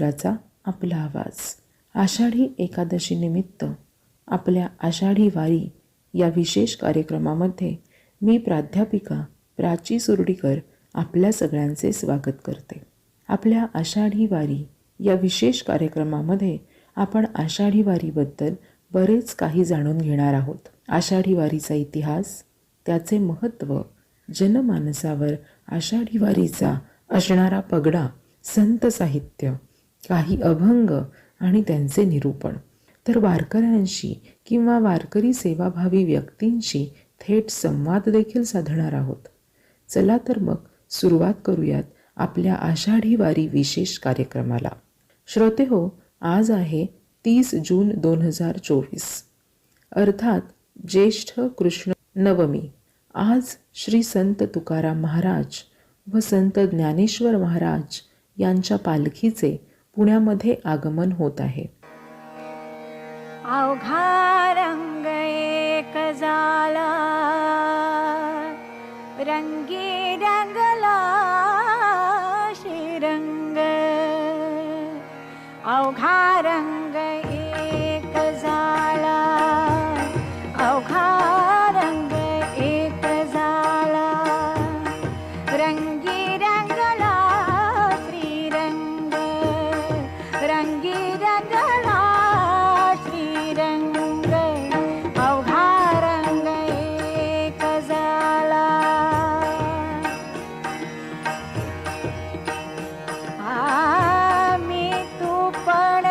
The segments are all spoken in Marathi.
राचा आपला आवाज. आषाढी एकादशी निमित्त आपल्या आषाढी वारी या विशेष कार्यक्रमामध्ये मी प्राध्यापिका प्राची सुर्डीकर आपल्या सगळ्यांचे स्वागत करते. आपल्या आषाढी वारी या विशेष कार्यक्रमामध्ये आपण आषाढी वारीबद्दल बरेच काही जाणून घेणार आहोत. आषाढी वारीचा इतिहास, त्याचे महत्त्व, जनमानसावर आषाढी वारीचा असणारा पगडा, संत साहित्य, काही अभंग आणि त्यांचे निरूपण, तर वारकऱ्यांशी किंवा वारकरी सेवाभावी व्यक्तींशी थेट संवाद देखील साधणार आहोत. चला तर मग सुरुवात करूयात आपल्या आषाढी वारी विशेष कार्यक्रमाला. श्रोते हो, आज आहे 30 जून 2024, अर्थात ज्येष्ठ कृष्ण नवमी. आज श्री संत तुकाराम महाराज व संत ज्ञानेश्वर महाराज यांच्या पालखीचे पुण्यामध्ये आगमन होत आहे. अवघा रंग एक झाला, रंगी रंगला श्रीरंग. अवघा रंग एक झाला, अवघा रंग एक झाला, रंगी रंगला श्रीरंग. रंगी रंगला श्रीरंग, अवघा रंग एक झाला. आम्ही तू पण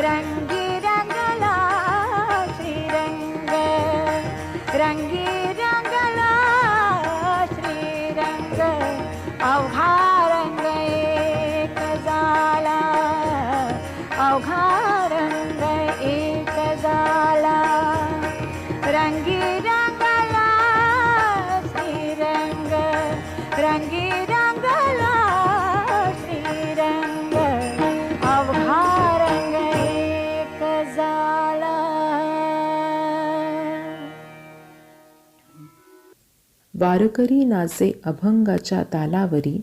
रंगी रंगला श्रीरंग रंगी रंगला श्रीरंग अवघा रंग एक झाला अवघा रंग एक झाला रंगी रंगला श्रीरंग रंगी रंगला श्रीरंग अवघा रंग एक झाला. वारकरी नाचे अभंगाच्या तालावरी,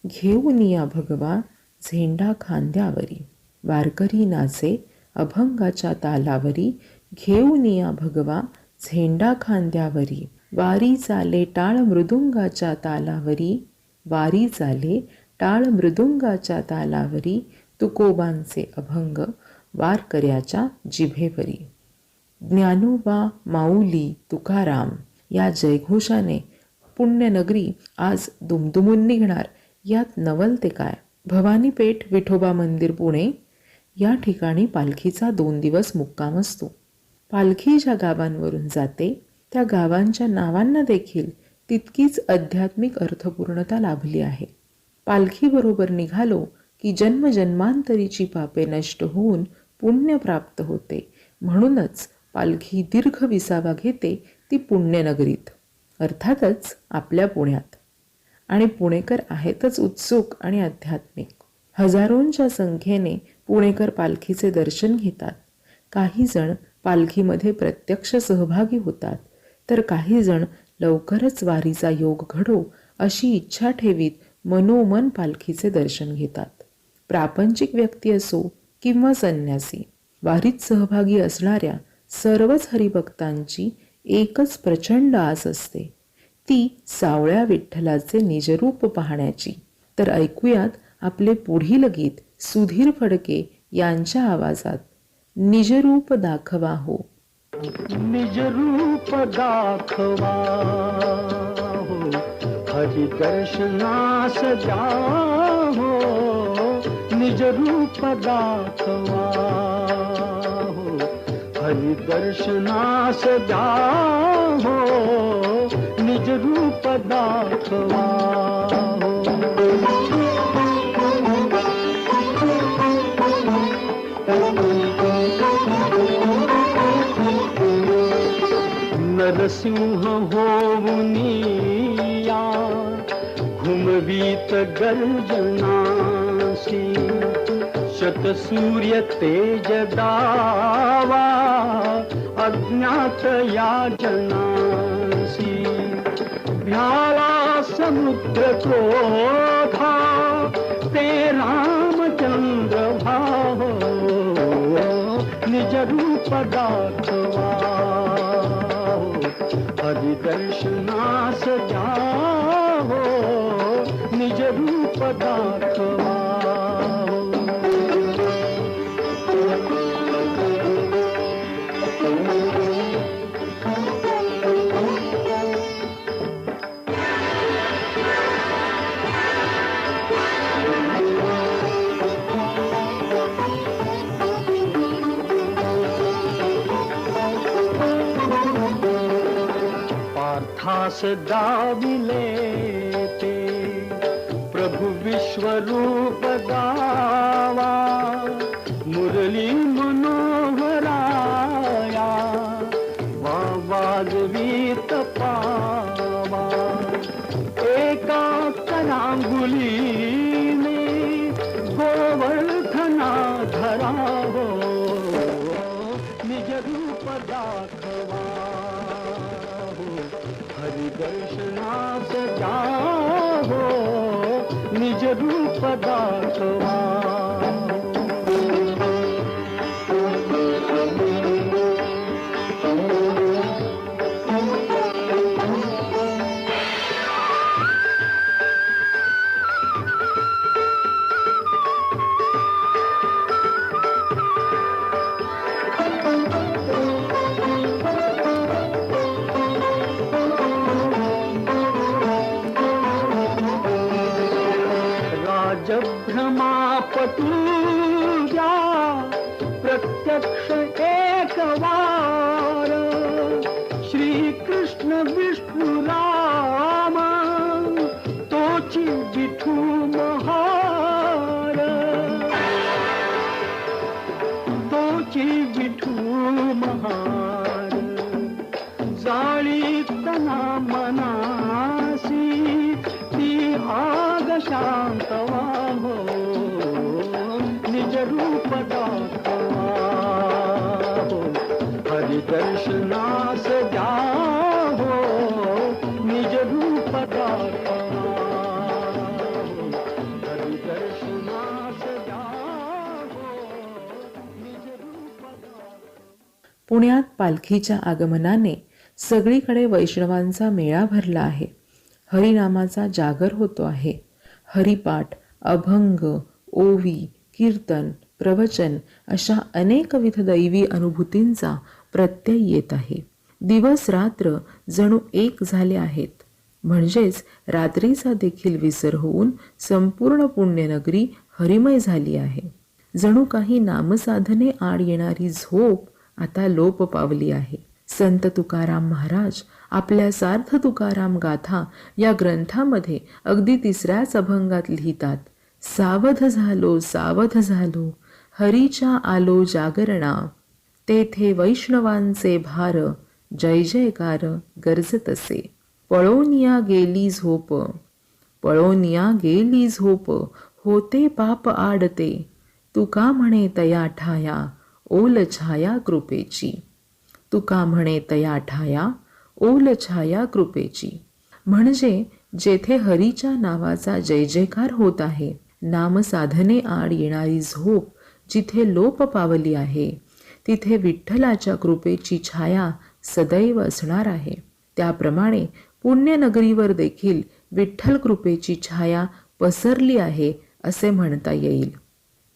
घेऊन या भगवा झेंडा खांद्यावरी. वारकरी नाचे अभंगाच्या तालावरी, घेऊन या भगवा झेंडा खांद्यावरी. वारी चाले टाळ मृदुंगाच्या तालावरी, वारी चाले टाळ मृदुंगाच्या तालावरी. तुकोबांचे अभंग वारकऱ्याच्या जिभेवरी. ज्ञानोबा माऊली तुकाराम या जयघोषाने पुण्यनगरी आज दुमदुमून निघणार, यात नवल ते काय. भवानीपेठ विठोबा मंदिर पुणे या ठिकाणी पालखीचा 2 दिवस मुक्काम असतो. पालखी ज्या गावांवरून जाते त्या गावांच्या नावांना देखील तितकीच आध्यात्मिक अर्थपूर्णता लाभली आहे. पालखीबरोबर निघालो की जन्मजन्मांतरीची पापे नष्ट होऊन पुण्य प्राप्त होते. म्हणूनच पालखी दीर्घ विसावा घेते ती पुण्यनगरीत, अर्थातच आपल्या पुण्यात. आणि पुणेकर आहेतच उत्सुक आणि आध्यात्मिक. हजारोंच्या संख्येने पुणेकर पालखीचे दर्शन घेतात. काही जण पालखीमध्ये प्रत्यक्ष सहभागी होतात, तर काही जण लवकरच वारीचा योग घडो अशी इच्छा ठेवीत मनोमन पालखीचे दर्शन घेतात. प्रापंचिक व्यक्ती असो किंवा संन्यासी, वारीत सहभागी असणाऱ्या सर्वच हरिभक्तांची एकच प्रचंड आस असते, ती सावळ्या विठ्ठलाचे निजरूप पाहण्याची. तर ऐकूयात आपले पुढील गीत सुधीर फडके यांच्या आवाजात, निजरूप दाखवा हो. निजरूप दाखवा हो, हरि दर्शनास जा हो. निजरूप दाखवा हो, हरि दर्शनास जा हो. निजरूप दाखवा हो. नरसिंह होऊनिया घुमवीत गर्जनासी. शतसूर्य तेज दावा अज्ञात या जनासी. भ्याला समुद्र क्रोधा ते रामचंद्र भाहो. निज रूप दाखवा हरि दर्शनास जा हो. निज रूप दाखवा. पार्थास दाविले ते प्रभु विश्वरूप गावा. मुरली मनोहराया वाजवीत पावा. एका करांगुलीने गोवर्धना धरा हो. निज रूप दाखवा हरि दर्शनास जा हो. निज रूप दाखवा. विठूची विठू महार जाळी तना मनासी ती आग शांत हो निज रूप दाखवा हो हरिदर्शनास द्या हो निज रूप दाखवा हरिदर्शनास द्या हो निज रूप दाखवा. पुण्यात पालखीच्या आगमनाने सगळीकडे वैष्णवांचा मेळा भरला आहे. हरिनामाचा जागर होतो आहे. हरिपाठ, अभंग, ओवी, कीर्तन, प्रवचन अशा अनेकविध दैवी अनुभूतींचा प्रत्यय येत आहे. दिवस रात्र जणू एक झाले आहेत. म्हणजेच रात्रीचा देखील विसर होऊन संपूर्ण पुण्यनगरी हरिमय झाली आहे. जणू काही नामसाधने आड येणारी झोप आता लोप पावली आहे. संत तुकाराम महाराज आपल्या सार्थ तुकाराम गाथा या ग्रंथामध्ये अगदी 3ऱ्याच अभंगात लिहितात, सावध झालो हरीच्या आलो जागरणा, तेथे वैष्णवांचे भार जय जयकार गरजतसे. पळोनिया गेली झोप होते पाप आडते, तुका म्हणे तया ठाया ओल छाया कृपेची. तुका म्हणे तया ठाया ओल छाया कृपेची. म्हणजे जेथे हरीच्या नावाचा जय जयकार होत आहे, नामसाधने आड येणारी झोप जिथे लोप पावली आहे, तिथे विठ्ठलाच्या कृपेची छाया सदैव असणार आहे. त्याप्रमाणे पुण्यनगरीवर देखील विठ्ठल कृपेची छाया पसरली आहे असे म्हणता येईल.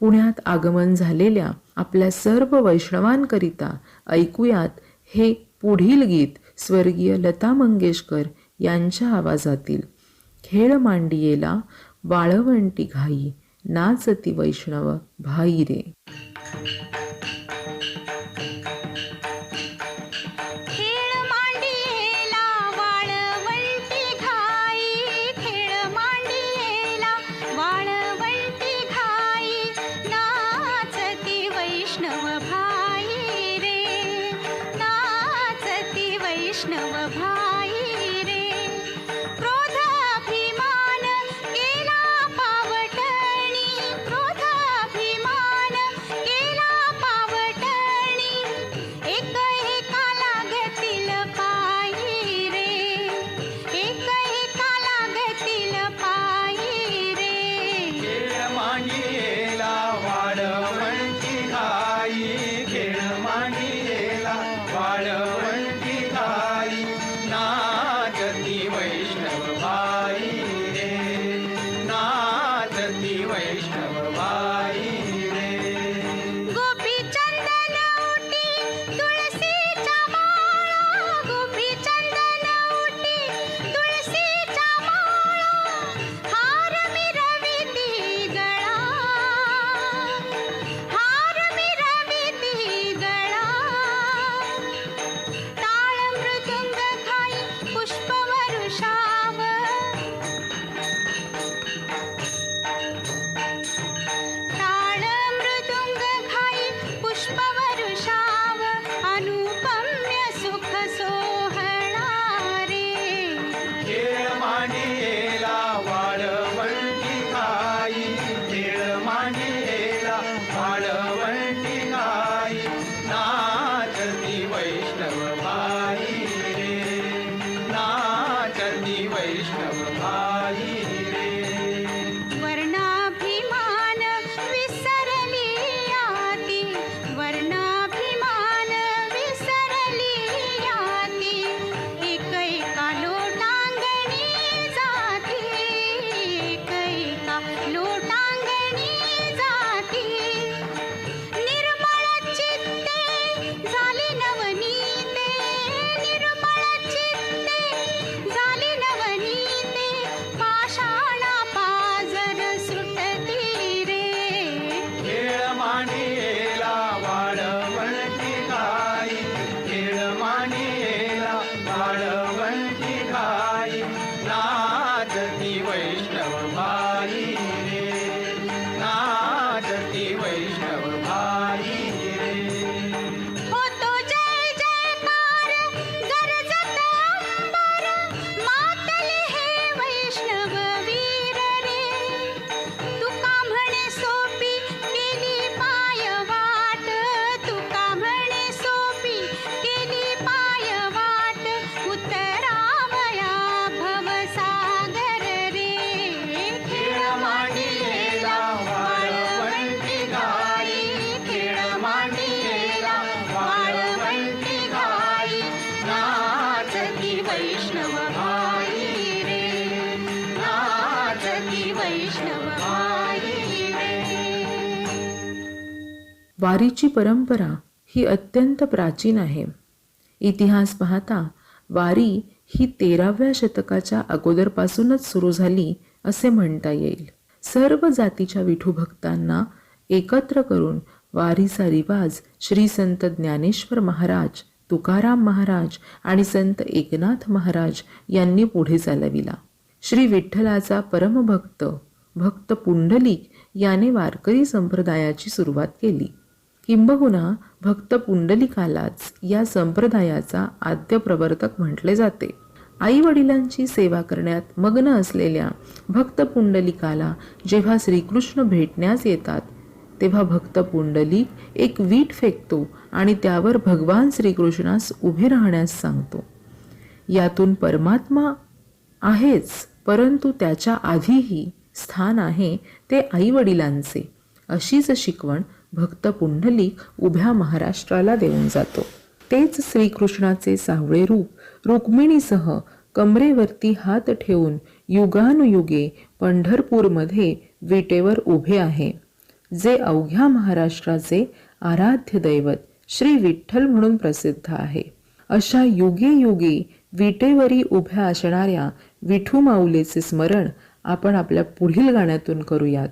पुण्यात आगमन झालेल्या आपल्या सर्व वैष्णवांकरिता ऐकूयात हे पुढील गीत स्वर्गीय लता मंगेशकर यांच्या आवाजातील. खेळ मांडियेला वाळवंटी घाई, नाचती वैष्णव भाई रे. वैष्णव भाई रे, क्रोधाभिमान केला पावटणी, क्रोधाभिमान केला पावटणी, एक एका लागतील पायी रे, एक एका लागतील पायी रे. खेळ मांडियेला वाळवंटी घाई, खेळ मांडियेला वाळवंटी घाई, नाचती वैष्णव भाई रे, नाचती वैष्णव भाई रे. गोपी चंदन उटी तुळशीच्या माळा, गोपी चंदन उटी तुळशीच्या माळा, हार मिरविती गळा, हार मिरविती गळा, टाळ मृदुंग खाई पुष्पवरुषाव, टाळ मृदुंग खाई पुष्पवरुषाव, अनुपम्य सुख सोहळा रे. खेळ मांडियेला वाळवंटी घाई, खेळ मांडियेला वाळवंटी घाई, नाचती वैष्णव भाई रे, नाचती वैष्णव भाई रे. वर्णाभिमान विसरली याती, वर्णाभिमान विसरली याती, एक एका लोटांगणी जाती, एक एका लोटांगणी जाती, वारीची परंपरा ही अत्यंत प्राचीन आहे. इतिहास पाहता वारी ही 13व्या शतकाच्या अगोदरपासूनच सुरू झाली असे म्हणता येईल. सर्व जातीच्या विठुभक्तांना एकत्र करून वारीचा रिवाज श्री संत ज्ञानेश्वर महाराज, तुकाराम महाराज आणि संत एकनाथ महाराज यांनी पुढे चालविला. श्री विठ्ठलाचा परमभक्त भक्त पुंडलिक याने वारकरी संप्रदायाची सुरुवात केली. किंबहुना भक्त पुंडलिकालाच या संप्रदायाचा आद्य प्रवर्तक म्हटले जाते. आई वडिलांची सेवा करण्यात मग्न असलेल्या भक्त पुंडलिकाला जेव्हा श्रीकृष्ण भेटण्यास येतात तेव्हा भक्त पुंडलिक एक वीट फेकतो आणि त्यावर भगवान श्रीकृष्णास उभे राहण्यास सांगतो. यातून परमात्मा आहेच, परंतु त्याच्या आधीही स्थान आहे ते आई वडिलांचे, अशीच शिकवण भक्त पुंडलिक उभ्या महाराष्ट्राला देऊन जातो. तेच श्रीकृष्णाचे सावळे रूप रुक्मिणीसह कमरेवरती हात ठेवून युगानुयुगे पंढरपूरमध्ये विटेवर उभे आहे, जे अवघ्या महाराष्ट्राचे आराध्य दैवत श्री विठ्ठल म्हणून प्रसिद्ध आहे. अशा युगे युगे विटेवरी उभ्या असणाऱ्या विठू माऊलीचे स्मरण आपण आपल्या पुढील गाण्यातून करूयात.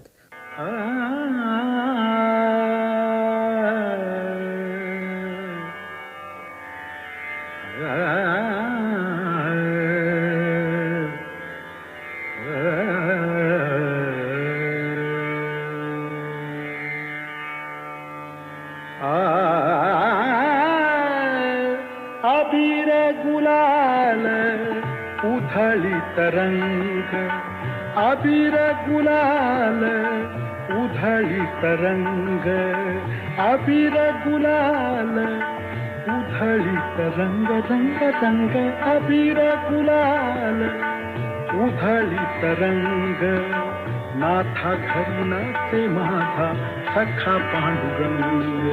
अबीर गुलाल उधळी तरंग, अबीर गुलाल उधळी तरंग, अबीर गुलाल उधळी तरंग, रंग रंग अबीर गुलाल उधळी तरंग. नाथा घरी नाचे माझा सखा पांडुरंग,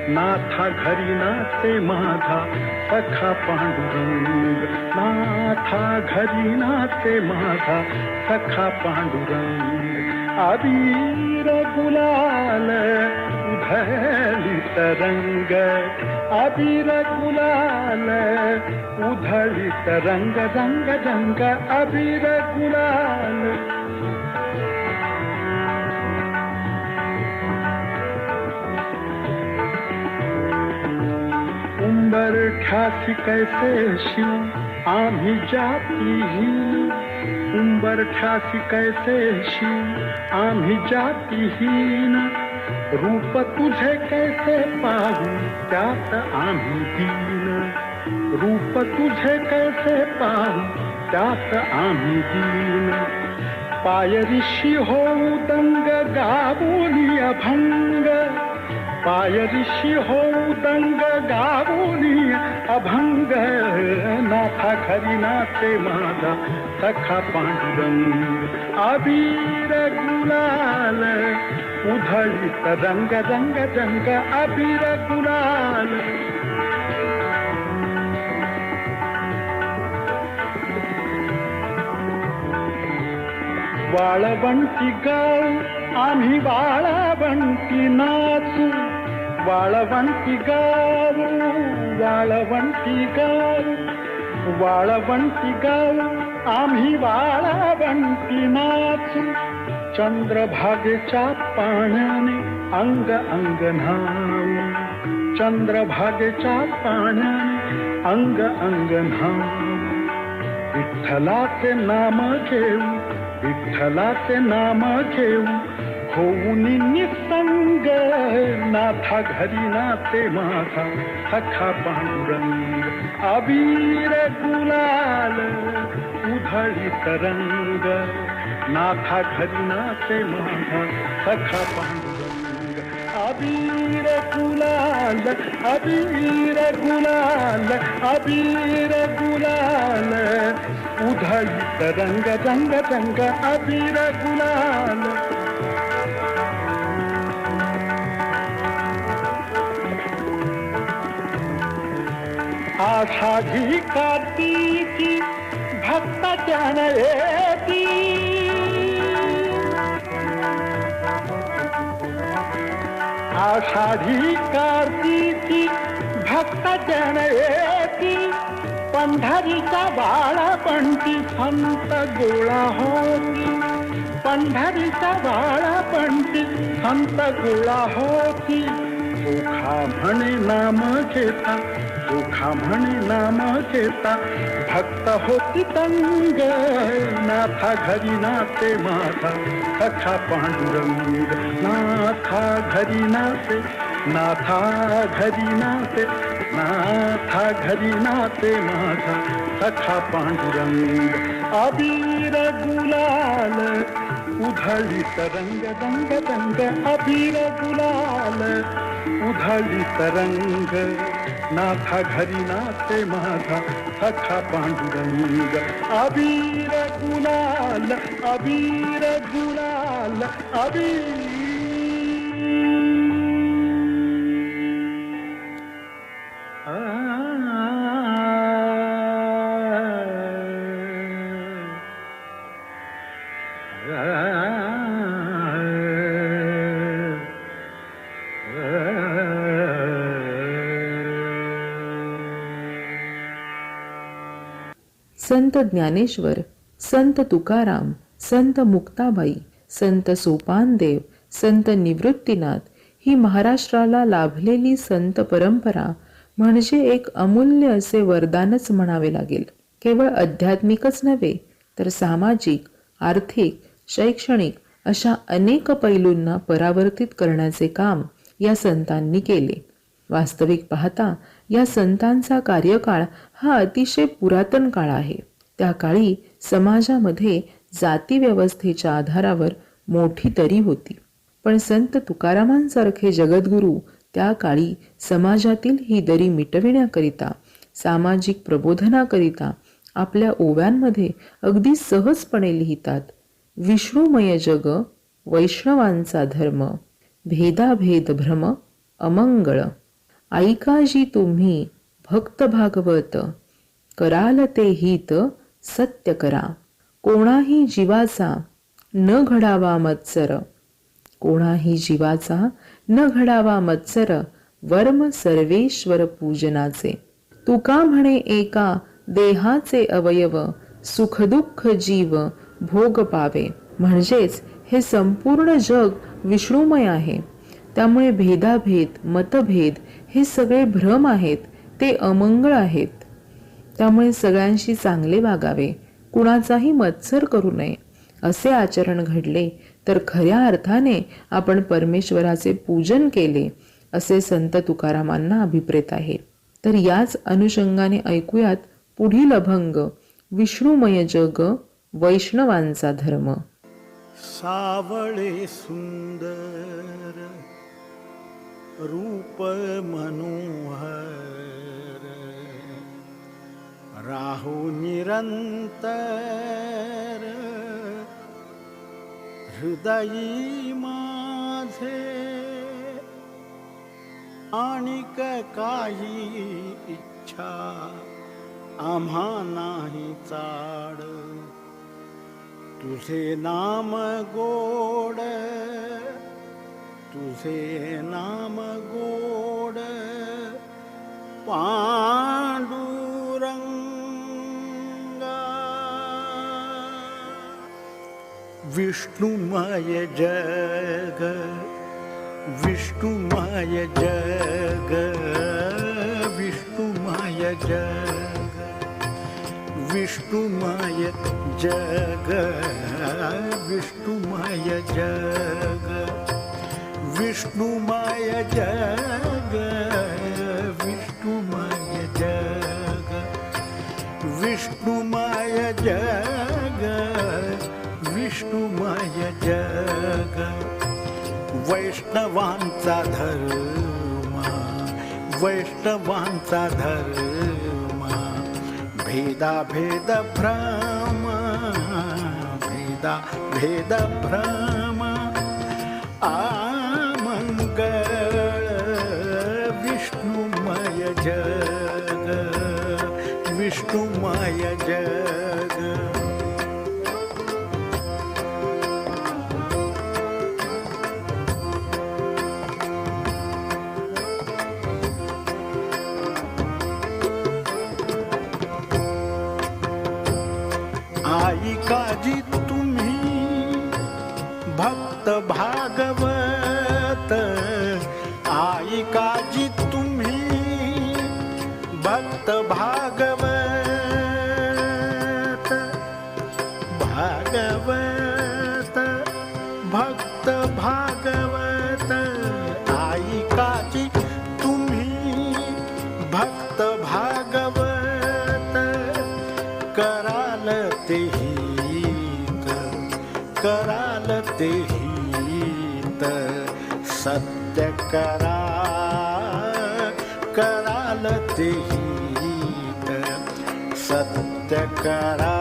नाथा घरी नाचे माझा सखा पांडुरंग, नाथा घरी नाचे माझा सखा पांडुरंग. अबीर गुलाल उधळी तरंग, अबीर गुलाल उधळी तरंग, रंग रंग अबीर गुलाल. उंबर ठासी कैसे शिव आम्ही जातीहीन, उंबर ठासी कैसे शिव आम्ही जातीहीन. रूप तुझे कैसे पाहू त्यात आम्ही दीन, रूप तुझे कैसे पाहू त्यात आम्ही दीन. पायरीशी होऊ दंग गावोनी अभंग, पायरीशी होऊ दंग गावोनी अभंग. नाथा घरी नाचे माझा सखा पांडुरंग, अबीर गुलाल उधळी तरंग, रंग रंग अबीर गुलाल. वाळवंटी गाव आम्ही वाळवंटी नाचू, वाळवंटी गाव, वाळवंटी गाव, वाळवंटी गाव आम्ही वाळवंटी नाचू. चंद्रभागेच्या पाण्याने अंग अंग न्हाऊ, चंद्रभागेच्या पाण्याने अंग अंग न्हाऊ. विठ्ठलाचे नाम घेऊ, विठ्ठलाचे नाम घेऊ होऊन निसंग. नाथा घरी नाचे माझा सखा पांडुरंग, अबीर गुलाल उधळी तरंग. नाथा घरी नाचे माझा सखा पांडुरंग, अबीर गुलाल, अबीर गुलाल, अबीर गुलाल उधळी तरंग, रंग रंग अबीर गुलाल. आषाढी कार्तिकी भक्त जन येती, आषाढी कार्तिकी भक्त जन येती, पंढरीचा बाळपणती संत गोळा होती, पंढरीचा बाळपणती संत गोळा होती. ओखा म्हणे नाम घेता, ओखा म्हणे नाम घेता, भक्त होती तंग. नाथा घरी नाते माझा सखा पांडुरंग, नाथा घरी नाते, नाथा घरी नाते, नाथा घरी नाते माझा सखा पांडुरंग. अबीर गुलाल उधळीत रंग रंग रंग, अबीर गुलाल उधळीत रंग. नाथा घरी नाते माझा सखा पांडुरंग. अबीर गुलाल, अबीर गुलाल, अबीर. संत ज्ञानेश्वर, संत तुकाराम, संत मुक्ताबाई, संत सोपानदेव, संत निवृत्तीनाथ ही महाराष्ट्राला लाभलेली संत परंपरा म्हणजे एक अमूल्य असे वरदानच म्हणावे लागेल. केवळ आध्यात्मिकच नव्हे तर सामाजिक, आर्थिक, शैक्षणिक अशा अनेक पैलूंना परावर्तित करण्याचे काम या संतांनी केले. वास्तविक पाहता या संतांचा कार्यकाळ हा अतिशय पुरातन काळ आहे. त्या काळी समाजामध्ये जाती व्यवस्थेच्या आधारावर मोठी दरी होती. पण संत तुकारामांसारखे जगद्गुरू त्या काळी समाजातील ही दरी मिटविण्याकरिता, सामाजिक प्रबोधनाकरिता आपल्या ओव्यांमध्ये अगदी सहजपणे लिहितात. विष्णुमय जग वैष्णवांचा धर्म, भेदाभेद भ्रम अमंगळ. ऐका जी तुम्ही भक्त भागवत, कराल ते हित सत्य करा. कोणाही जीवाचा न घडावा मत्सर, कोणाही जीवाचा न घडावा मत्सर, वर्म सर्वेश्वर पूजनाचे. तुका म्हणे एका देहाचे अवयव, सुखदुःख जीव भोग पावे. म्हणजेच हे संपूर्ण जग विष्णुमय आहे. त्यामुळे भेदाभेद, मतभेद हे सगळे भ्रम आहेत, ते अमंगळ आहेत. त्यामुळे सगळ्यांशी चांगले वागावे, कुणाचाही मत्सर करू नये. असे आचरण घडले तर खऱ्या अर्थाने आपण परमेश्वराचे पूजन केले असे संत तुकारामांना अभिप्रेत आहे. तर याच अनुषंगाने ऐकूयात पुढील अभंग, विष्णुमय जग वैष्णवांचा धर्म. सावळे सुंदर रूप मनोहर, राहू निरंतर हृदयी माझे. आणिक काही इच्छा आम्हा नाही चाड, तुझे नाम गोड, तुझे नाम गोड पांडुरंगा. विष्णुमय जग, विष्णुमय जग, विष्णुमय जग, विष्णुमय जग, विष्णुमय जग, विष्णुमय जग, विष्णुमय जग, विष्णुमय जग, विष्णुमय जग. वैष्णवांचा धर्म, वैष्णवांचा धर्म, भेदाभेद भ्रम, भेदाभेद भ्रम अमंगळ. विष्णुमय जग, विष्णुमय जग. काजी तुम्ही भक्त भागवत, आई काजी तुम्ही भक्त भागवत, भागवत भक्त भागवत, आई काजी तुम्ही भक्त भागवत, कराल ते हित, कराल ते हित, सत्य करा, कराल ते हित, सत्य करा,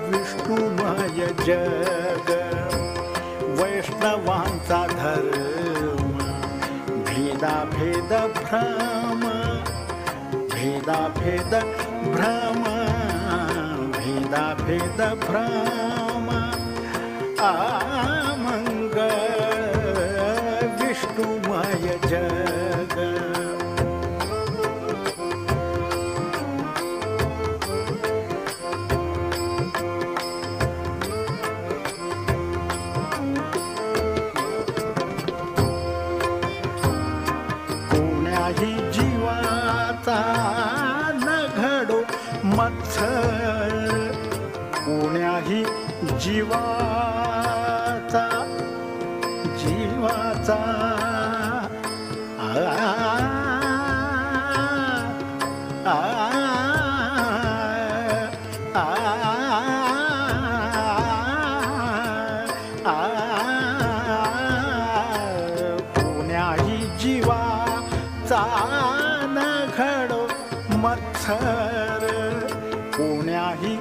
विष्णुमय जग, वैष्णवांचा धर्म, भेदाभेद भ्रम, भेदाभेद भ्रम, भेदाभेद भ्रम, अमंगळ विष्णुमय जग. कोण्याही जीवाचा न घडो मत्सर, कोण्याही जीवाचा, जीवाचा कोण्याही जीवाचा न घडो मत्सर, कोण्याही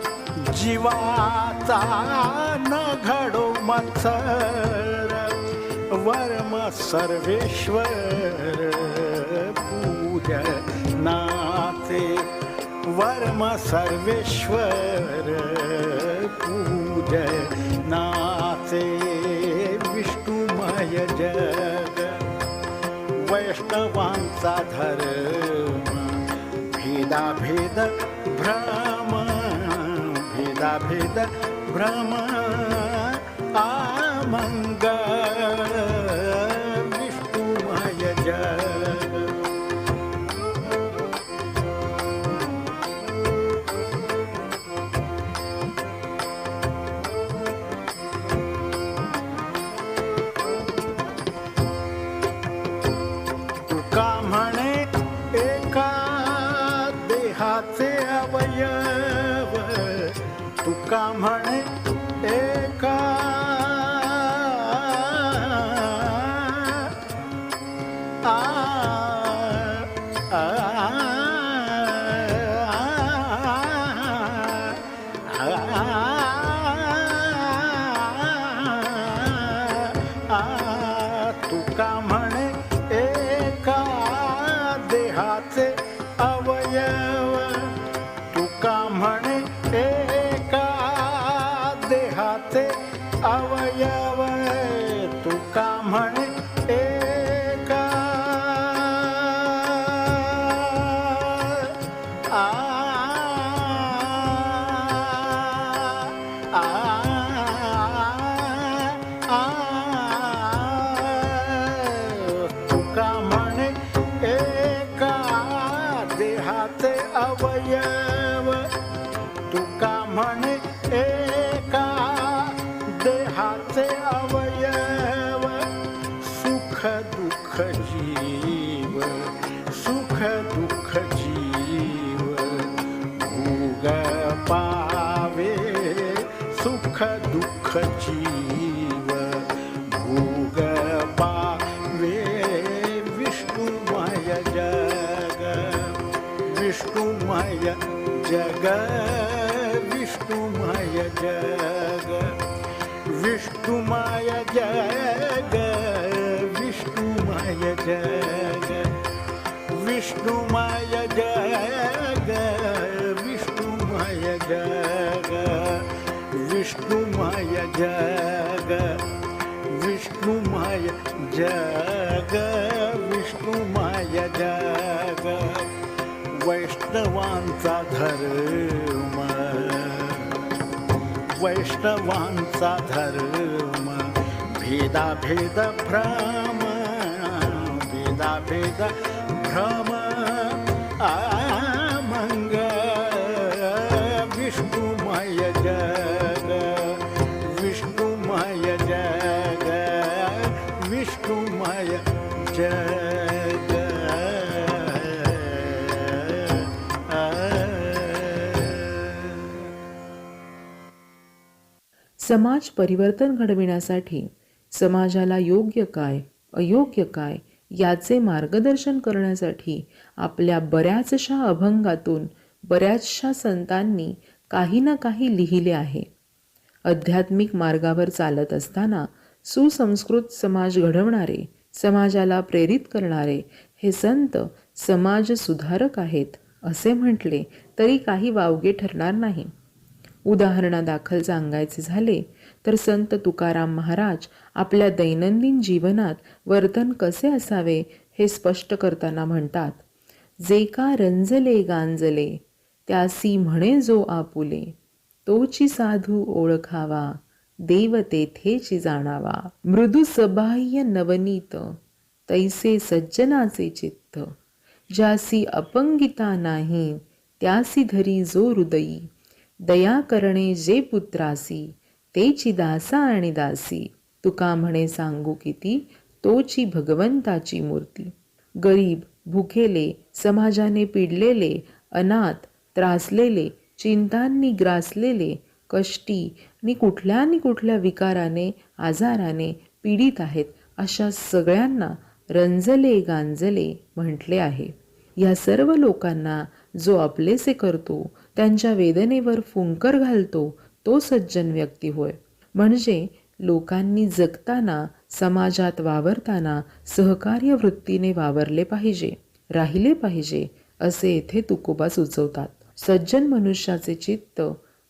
जीवाचा न घडो मत्सर, वर्म सर्वेश्वर पूजनाचे, वर्म सर्वेश्वर पूजनाचे, विष्णुमय जग, वैष्णवांचा धर्म, भेदाभेद भ्रम, भेदाभेद भ्रम, अमंगळ विष्णुमय जग. तुका म्हणे एका देहाचे अवयव, तुका म्हणे एका तुका म्हणे एका देहाचे अवयव, तुका म्हणे एका देहाचे अवयव, तुका म्हणे एका तुका म्हणे एका देहाचे अवयव, तुका म्हणे एका देहाचे अवयव, सुख दुःख जीव, सुख दुःख जीव, भोग पावे, सुख दुःख जीव, भोग पावे, विष्णुमय जग, विष्णुमय जग, विष्णुमय जग, विष्णुमय जग, विष्णुमय जग, विष्णुमय जग, विष्णुमय जग, विष्णुमय जग, विष्णुमय जग, विष्णुमय जग, वैष्णवांचा धर्म. वैष्णवांचा धर्म भेदाभेद भ्रम भेदाभेद भ्रम आमंग विष्णुमय जग विष्णुमय जग विष्णुमय जग समाज परिवर्तन घडविण्यासाठी समाजाला योग्य काय अयोग्य काय याचे मार्गदर्शन करण्यासाठी आपल्या बऱ्याचशा अभंगातून बऱ्याचशा संतांनी काही ना काही लिहिले आहे. आध्यात्मिक मार्गावर चालत असताना सुसंस्कृत समाज घडवणारे, समाजाला प्रेरित करणारे हे संत समाज सुधारक आहेत असे म्हटले तरी काही वावगे ठरणार नाही. उदाहरणादाखल सांगायचे झाले तर संत तुकाराम महाराज आपल्या दैनंदिन जीवनात वर्तन कसे असावे हे स्पष्ट करताना म्हणतात, जे का रंजले गांजले त्यासी म्हणे जो आपुले, तोची साधू ओळखावा देव तेथेची जाणावा. मृदू सबाह्य नवनीत तैसे सज्जनाचे चित्त, ज्यासी अपंगिता नाही त्यासी धरी जो हृदयी, दया करणे जे पुत्रासी तेची दासा आणि दासी, तुका म्हणे सांगू किती तोची भगवंताची मूर्ती. गरीब, भुकेले, समाजाने पिडलेले, अनाथ, त्रासलेले, चिंतांनी ग्रासलेले, कष्टी आणि कुठल्या विकाराने आजाराने पीडित आहेत अशा सगळ्यांना रंजले गांजले म्हटले आहे. या सर्व लोकांना जो आपलेसे करतो, त्यांच्या वेदनेवर फुंकर घालतो तो सज्जन व्यक्ती होय. म्हणजे लोकांनी जगताना, समाजात वावरताना सहकार्य वृत्तीने वावरले पाहिजे, राहिले पाहिजे असे येथे तुकोबा सुचवतात. सज्जन मनुष्याचे चित्त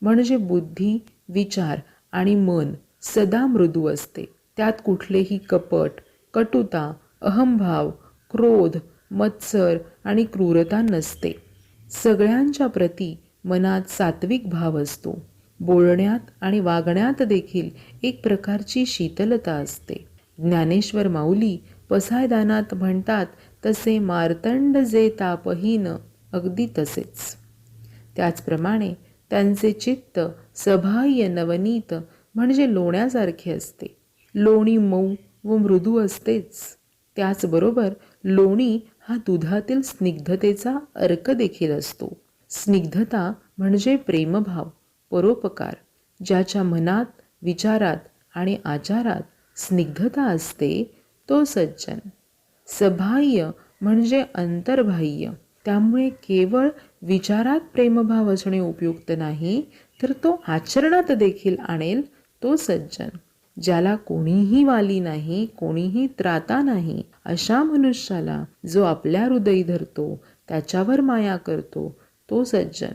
म्हणजे बुद्धी, विचार आणि मन सदा मृदू असते. त्यात कुठलेही कपट, कटुता, अहंभाव, क्रोध, मत्सर आणि क्रूरता नसते. सगळ्यांच्या प्रती मनात सात्विक भाव असतो. बोलण्यात आणि वागण्यात देखील एक प्रकारची शीतलता असते. ज्ञानेश्वर माऊली पसायदानात म्हणतात तसे मार्तंड जे तापहीन अगदी तसेच. त्याचप्रमाणे त्यांचे चित्त सबाह्य नवनीत म्हणजे लोण्यासारखे असते. लोणी मऊ व मृदू असतेच, त्याचबरोबर लोणी हा दुधातील स्निग्धतेचा अर्क देखील असतो. स्निग्धता म्हणजे प्रेमभाव, परोपकार. ज्याच्या मनात, विचारात आणि आचारात स्निग्धता असते तो सज्जन. सबाह्य म्हणजे अंतर्बाह्य. त्यामुळे केवळ विचारात प्रेमभाव असणे उपयुक्त नाही, तर तो आचरणात देखील आणेल तो सज्जन. ज्याला कोणीही वाली नाही, कोणीही त्राता नाही, अशा मनुष्याला जो आपल्या हृदयी धरतो, त्याच्यावर माया करतो तो सज्जन.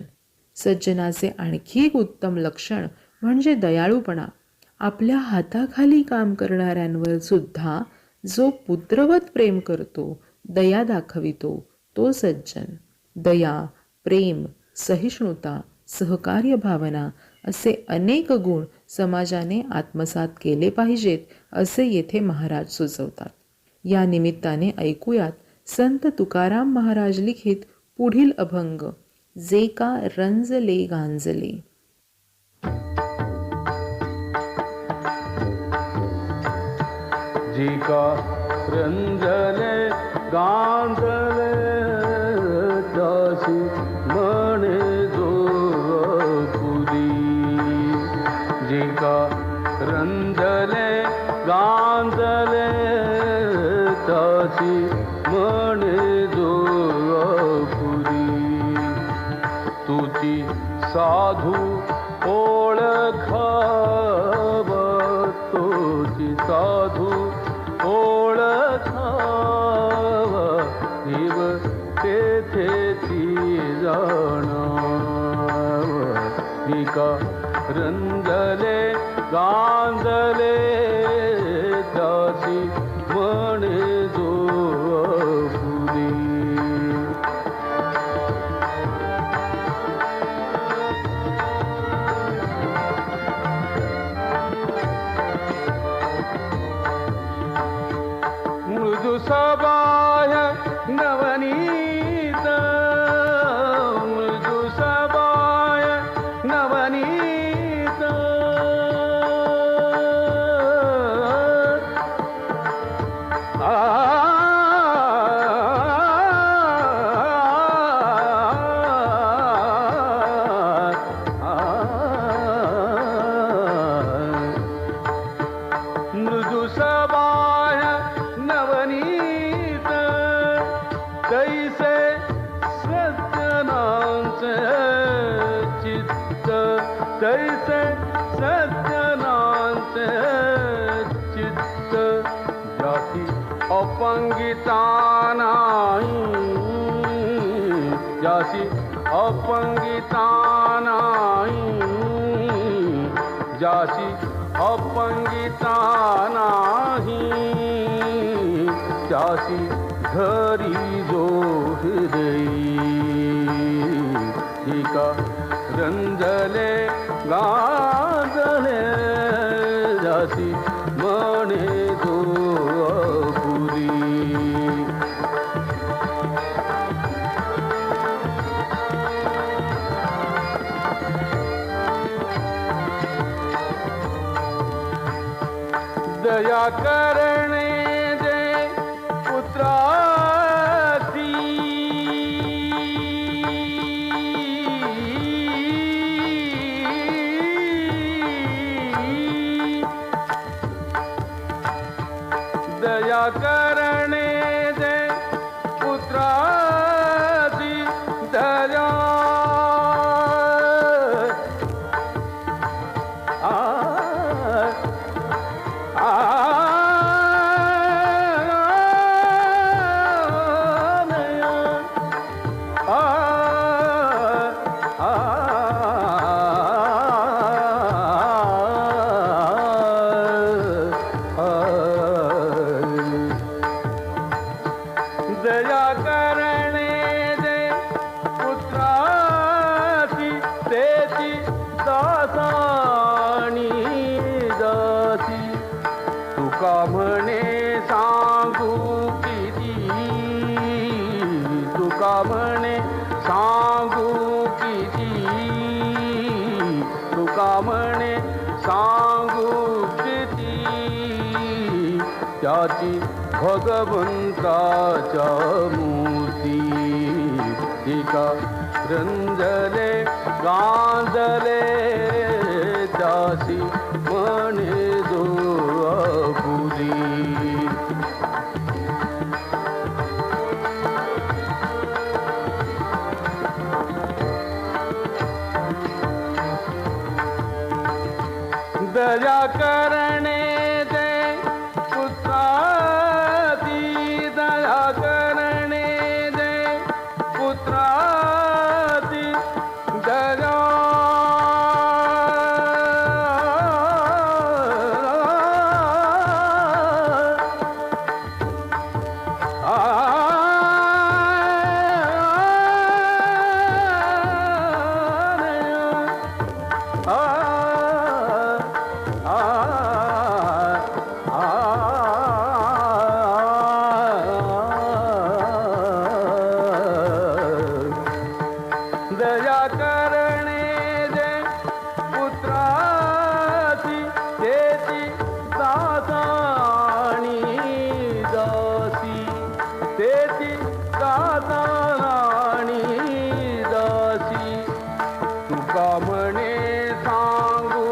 सज्जनाचे आणखी एक उत्तम लक्षण म्हणजे दयाळूपणा. आपल्या हाताखाली काम करणाऱ्यांवर सुद्धा जो पुत्रवत प्रेम करतो, दया दाखवितो तो सज्जन. दया, प्रेम, सहिष्णुता, सहकार्य भावना असे अनेक गुण समाजाने आत्मसात केले पाहिजेत असे येथे महाराज सुचवतात. या निमित्ताने ऐकूयात संत तुकाराम महाराज लिखित पुढील अभंग, जे का रंजले गांजले. जी का रंजले गांजले त्यासी म्हणे जो पुरी. जी का रंजले गांजले त्यासी म्हणे जो पुरी. तुझी साधू ओळखाव, तुझी साधू ओळखाव, देव तेथेची जाणाव. निका रंजले गांजले त्यासी म्हणे जो पुरी. सबाय नवनीत मृदु सबाय नवनीत मृदु सबाय नवनीत तैसे सज्जनांचे चित्त तैसे सज्जनांचे चित्त जाती अपंगिता नाही जासी अपंगिता नाही जासी अपंगिता नाही त्यासी धरी जो हृदयी एका रंजले गाजले जासी म्हणे जो पुरी दया करणे दे पुत्रासी दया करणे दे पुत्रासी दया दया करणे दे पुत्रासी तेची दासानी दासी तुका म्हणे सांगू किती तुका म्हणे सांगू किती तुका म्हणे सांगू किती त्याची भगवंताच्या मूर्ती एका रंजले गांजले दासी म्हणे जो आपुली दया करणे दे पुत्रासी दया करणे दे पुत्रासी दया दया करणे दे पुत्रासी तेची दासानी दासी तेची दासानी दासी तुका म्हणे सांगू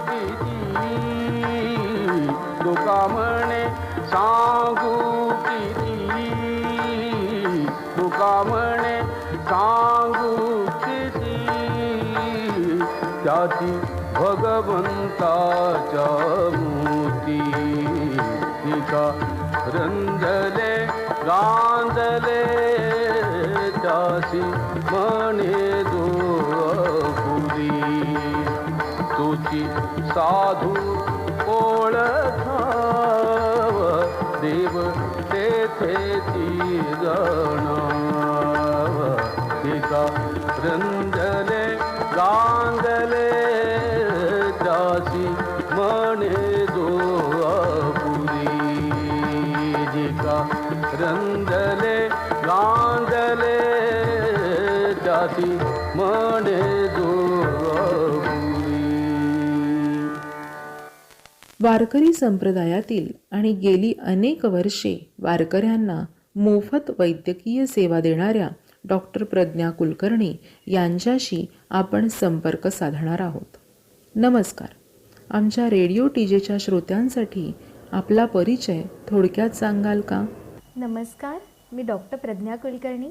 किती तुका म्हणे सांगू किती तुका म्हणे सांगू किती त्याची भगवंताच्या मूर्ती एका रंजले गांजले त्यासी म्हणे जो पुरी तुझी साधू ओळखाव देव तेथे ती गणाव एका रंजले गांजले त्यासी म्हणे जो आपुरी एका रंजले गांजले जाती म्हणे जोगपुरी. वारकरी संप्रदायातील आणि गेली अनेक वर्षे वारकऱ्यांना मोफत वैद्यकीय सेवा देणाऱ्या डॉक्टर प्रज्ञा कुलकर्णी यांच्याशी आपण संपर्क साधणार आहोत. नमस्कार. आमच्या रेडिओ टीजेच्या श्रोत्यांसाठी आपला परिचय थोडक्यात सांगाल का? नमस्कार, मी डॉक्टर प्रज्ञा कुलकर्णी.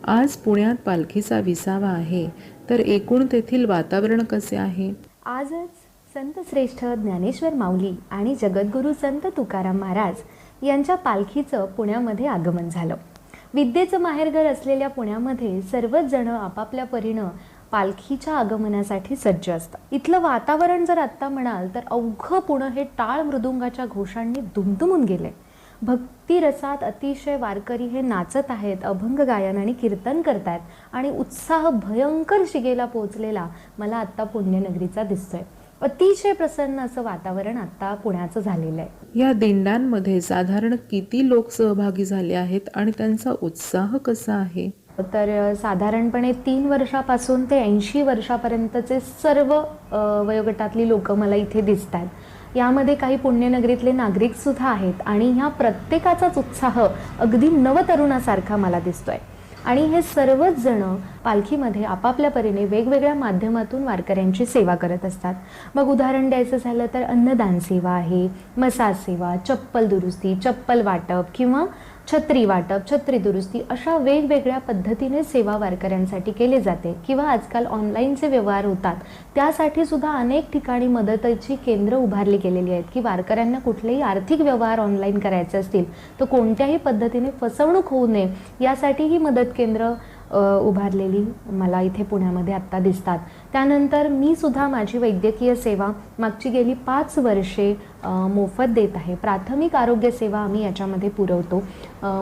आज पुण्यात पालखीचा विसावा आहे, तर एकूण तेथील वातावरण कसे आहे? आजच संत श्रेष्ठ ज्ञानेश्वर माऊली आणि जगद्गुरू संत तुकाराम महाराज यांच्या पालखीचं पुण्यामध्ये आगमन झालं. विद्येचं माहेरघर असलेल्या पुण्यामध्ये सर्वच जण आपापल्या परीनं पालखीच्या आगमनासाठी सज्ज असतात. इथलं वातावरण जर आत्ता म्हणाल तर अवघं पुणं हे टाळ मृदुंगाच्या घोषांनी दुमदुमून गेले. भक्ती रसात अतिशय वारकरी हे नाचत आहेत, अभंग गायन आणि कीर्तन करतायत आणि उत्साह भयंकर शिगेला पोहोचलेला मला आत्ता पुण्यनगरीचा दिसतोय. अतिशय प्रसन्न असं वातावरण आता पुण्याचं झालेलं आहे. या दिंड्यांमध्ये साधारण किती लोक सहभागी झाले आहेत आणि त्यांचा उत्साह कसा आहे? तर साधारणपणे 3 वर्षापासून ते 80 वर्षापर्यंतचे सर्व वयोगटातली लोक मला इथे दिसत आहेत. यामध्ये काही पुण्यनगरीतले नागरिक सुद्धा आहेत आणि ह्या प्रत्येकाचाच उत्साह अगदी नवतरुणासारखा मला दिसतोय. आणि हे सर्वच जण पालखीमध्ये आपापल्या परीने वेगवेगळ्या माध्यमातून वारकऱ्यांची सेवा करत असतात. मग उदाहरण द्यायचं झालं तर अन्नदान सेवा आहे, मसाज सेवा, चप्पल दुरुस्ती, चप्पल वाटप किंवा छत्री वाटप, छत्री दुरुस्ती अशा वेगवेगळ्या पद्धतीने सेवा वारकऱ्यांसाठी केली जाते. किंवा आजकाल ऑनलाईनचे व्यवहार होतात, त्यासाठी सुद्धा अनेक ठिकाणी मदतीची केंद्र उभारली गेलेली आहेत की वारकऱ्यांना कुठलेही आर्थिक व्यवहार ऑनलाईन करायचे असतील तर कोणत्याही पद्धतीने फसवणूक होऊ नये यासाठी ही मदत केंद्र उभारलेली मला इथे पुण्यामध्ये आत्ता दिसतात. त्यानंतर मी सुद्धा माझी वैद्यकीय सेवा मागची गेली 5 वर्षे मोफत देत आहे. प्राथमिक आरोग्य सेवा आम्ही याच्यामध्ये पुरवतो.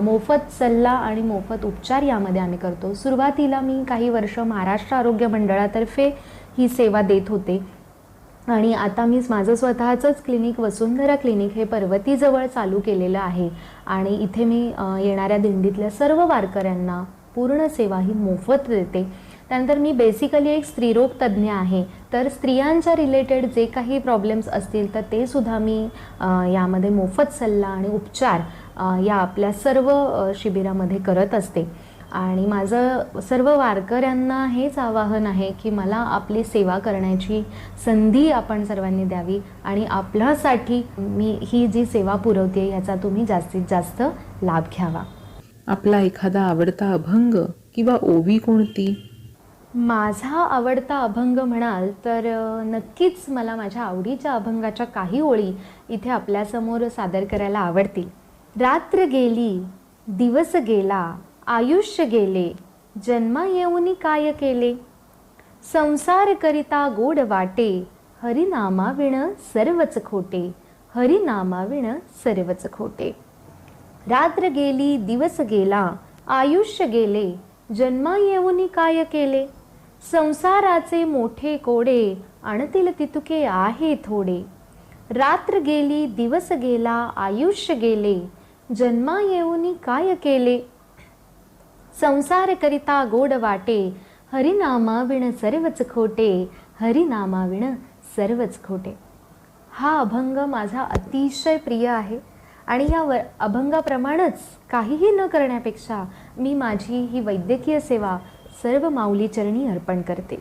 मोफत सल्ला आणि मोफत उपचार यामध्ये आम्ही करतो. सुरुवातीला मी काही वर्ष महाराष्ट्र आरोग्य मंडळातर्फे ही सेवा देत होते आणि आता मी माझं स्वतःचंच क्लिनिक वसुंधरा क्लिनिक हे पर्वतीजवळ चालू केलेलं आहे आणि इथे मी येणाऱ्या दिंडीतल्या सर्व वारकऱ्यांना पूर्ण सेवा ही मोफत देते. त्यानंतर मी बेसिकली एक स्त्रीरोग तज्ज्ञ आहे, तर स्त्रियांच्या रिलेटेड जे काही प्रॉब्लेम्स असतील तर ते सुद्धा मी यामध्ये मोफत सल्ला आणि उपचार या आपल्या सर्व शिबिरामध्ये करत असते. आणि माझं सर्व वारकऱ्यांना हेच आवाहन आहे की मला आपली सेवा करण्याची संधी आपण सर्वांनी द्यावी आणि आपल्यासाठी मी ही जी सेवा पुरवते याचा तुम्ही जास्तीत जास्त लाभ घ्यावा. आपला एखादा आवडता अभंग किंवा ओवी कोणती? माझा आवडता अभंग म्हणाल तर नक्कीच मला माझ्या आवडीच्या अभंगाच्या काही ओळी इथे आपल्यासमोर सादर करायला आवडतील. रात्र गेली, दिवस गेला, आयुष्य गेले, जन्मा येऊनी काय केले, संसार करिता गोड वाटे, हरिनामाविण सर्वच खोटे, हरिनामाविण सर्वच खोटे. रात्र गेली, दिवस गेला, आयुष्य गेले, जन्मा येऊनी काय केले, संसाराचे मोठे कोडे, आणतील तितुके आहे थोडे. रात्र गेली, दिवस गेला, आयुष्य गेले, जन्मा येऊनी काय केले, संसार करिता गोड वाटे, हरिनामाविण सर्वच खोटे, हरिनामाविण सर्वच खोटे. हा अभंग माझा अतिशय प्रिय आहे आणि या अभंगाप्रमाणेच काहीही न करण्यापेक्षा मी माझी ही वैद्यकीय सेवा सर्व माऊलीचरणी अर्पण करते.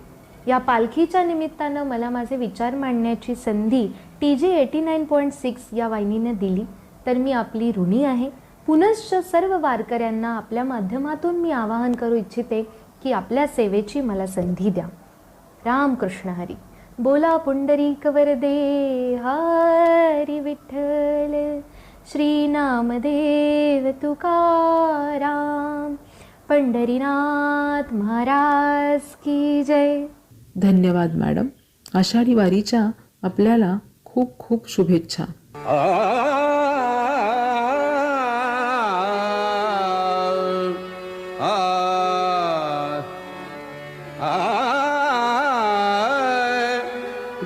या पालखीच्या निमित्तानं मला माझे विचार मांडण्याची संधी TJ 89.6 या वाहिनीने दिली तर मी आपली ऋणी आहे. पुनश्च सर्व वारकऱ्यांना आपल्या माध्यमातून मी आवाहन करू इच्छिते की आपल्या सेवेची मला संधी द्या. रामकृष्ण हरी. बोला पुंडरीक वरदे हरी विठ्ठल, श्री नामदेव तुकाराम, पंढरीनाथ महाराज की जय. धन्यवाद मॅडम. आषाढी वारीच्या आपल्याला खूप खूप शुभेच्छा.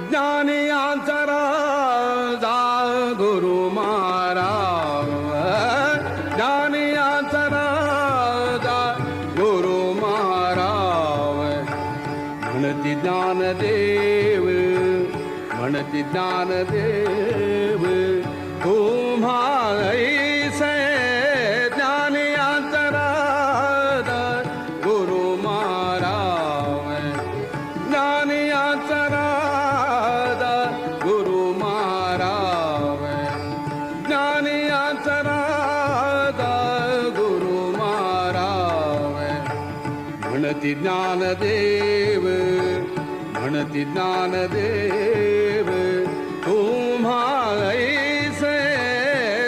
ज्ञानियांचा राजा गुरु महाराज, ज्ञानियांचा राजा गुरु महाराव म्हणती ज्ञानदेव म्हणती ज्ञानदेव तुम्हा ऐसे ज्ञानियांचा राजा गुरु महाराव ज्ञानियांचा राजा गुरु महाराव ज्ञानियांचा राजा गुरु महाराव म्हणती ज्ञानदेव म्हणती ज्ञानदेव तुम्हा ऐसे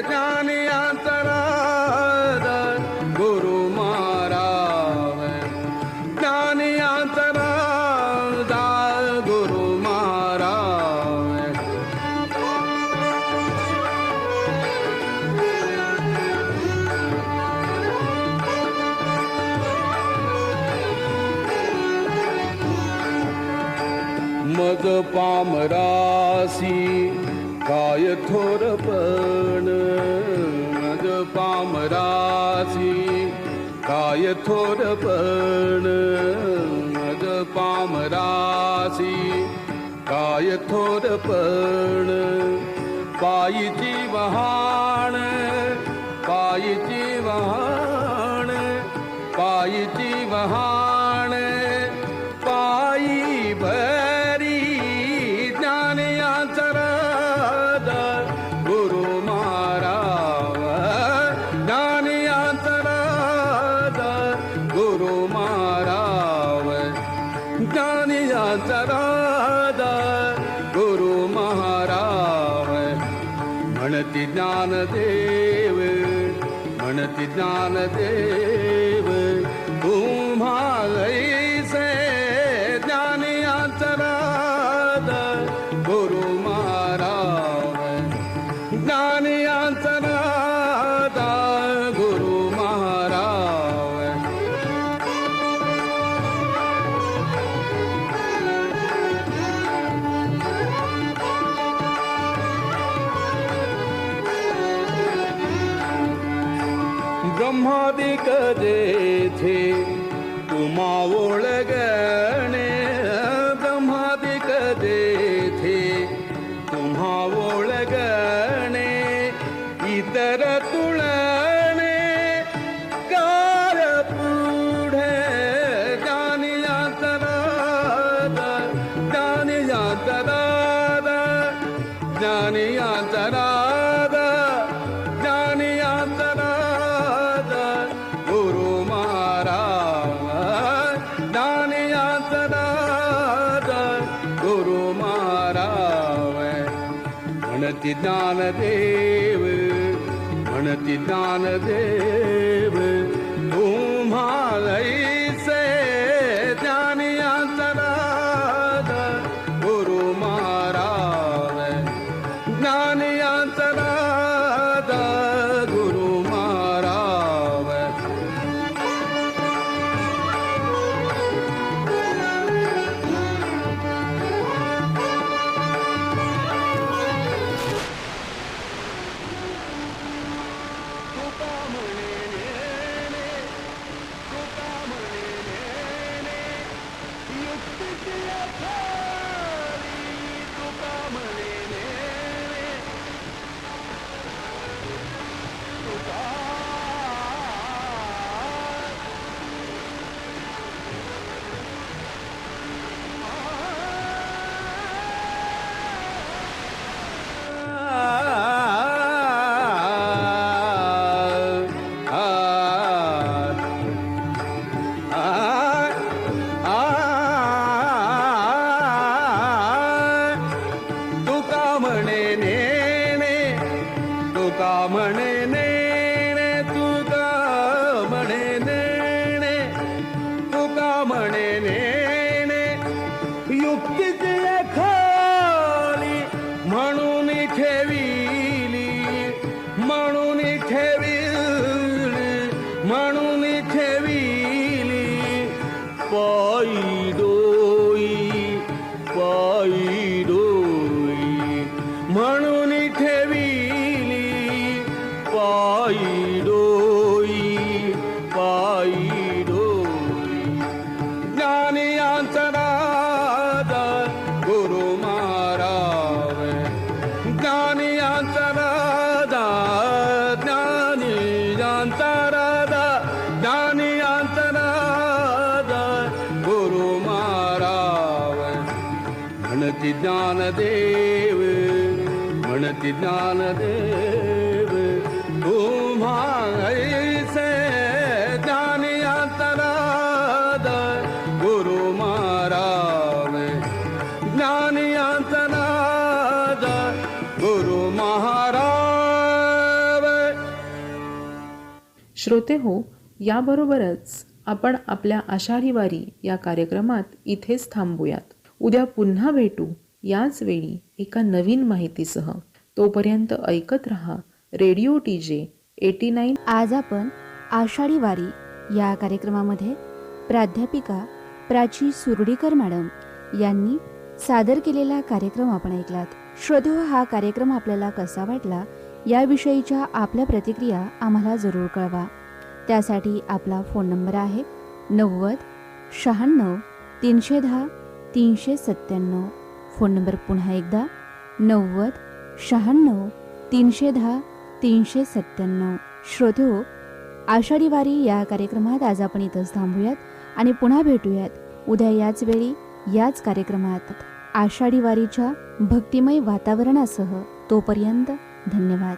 ज्ञानियांचा राजा गुरु महाराव ज्ञानियांचा राजा गुरु महाराव मग पामरासी काय थोरपण मग पामरासी काय थोरपण मग पामरासी काय थोरपण पायीची वहाण पायीची वहाण पायीची वहाण पायी बरी ज्ञानियांचा राजा गुरु महाराव ज्ञानियांचा राजा गुरु महाराव ज्ञानियांचा राजा गुरु महाराव म्हणती ज्ञानदेव म्हणती ज्ञानदेव तुम्हा ऐसे ज्ञानियांचा राजा गुरु महाराव ज्ञानियांचा राजा गुरु महाराव ब्रह्मादिक जेथे तुम्हा ओळगणे ब्रह्मादिक जेथे तुम्हा ओळगणे इतर तुळणे कार पुढे ज्ञानियांचा राजा ज्ञानियांचा राजा ज्ञानियांचा राजा ज्ञानियांचा राजा गुरु महाराव ज्ञानियांचा राजा गुरु महाराव म्हणती ज्ञानदेव म्हणती ज्ञानदेव तुम्हा ऐसे ज्ञानियांचा राजा गुरु महाराव ज्ञानियांचा राजा गुरु महाराव पायी डोई म्हणती ज्ञानदेव, म्हणती ज्ञानदेव, तुम्हा ऐसे ज्ञानी अंतराद गुरु महारावे, ज्ञानी अंतराद गुरु महारावे. श्रोते हो, याबरोबरच आपण आपल्या आषाढी वारी या कार्यक्रमात इथेच थांबूयात. उद्या पुन्हा भेटू याच वेळी एका नवीन माहितीसह. तोपर्यंत ऐकत रहा रेडिओ TJ 89. आज आपण आषाढी वारी या कार्यक्रमामध्ये प्राध्यापिका प्राची सुरडीकर मॅडम यांनी सादर केलेला कार्यक्रम आपण ऐकलात. श्रोतेहो, हा कार्यक्रम आपल्याला कसा वाटला याविषयीच्या आपल्या प्रतिक्रिया आम्हाला जरूर कळवा. त्यासाठी आपला फोन नंबर आहे 90 96 310 397. फोन नंबर पुन्हा एकदा 90 96 310 397. श्रोतेहो, आषाढी वारी या कार्यक्रमात आज आपण इथंच थांबूयात आणि पुन्हा भेटूयात उद्या याच वेळी याच कार्यक्रमात आषाढी वारीच्या भक्तिमय वातावरणासह. तोपर्यंत धन्यवाद.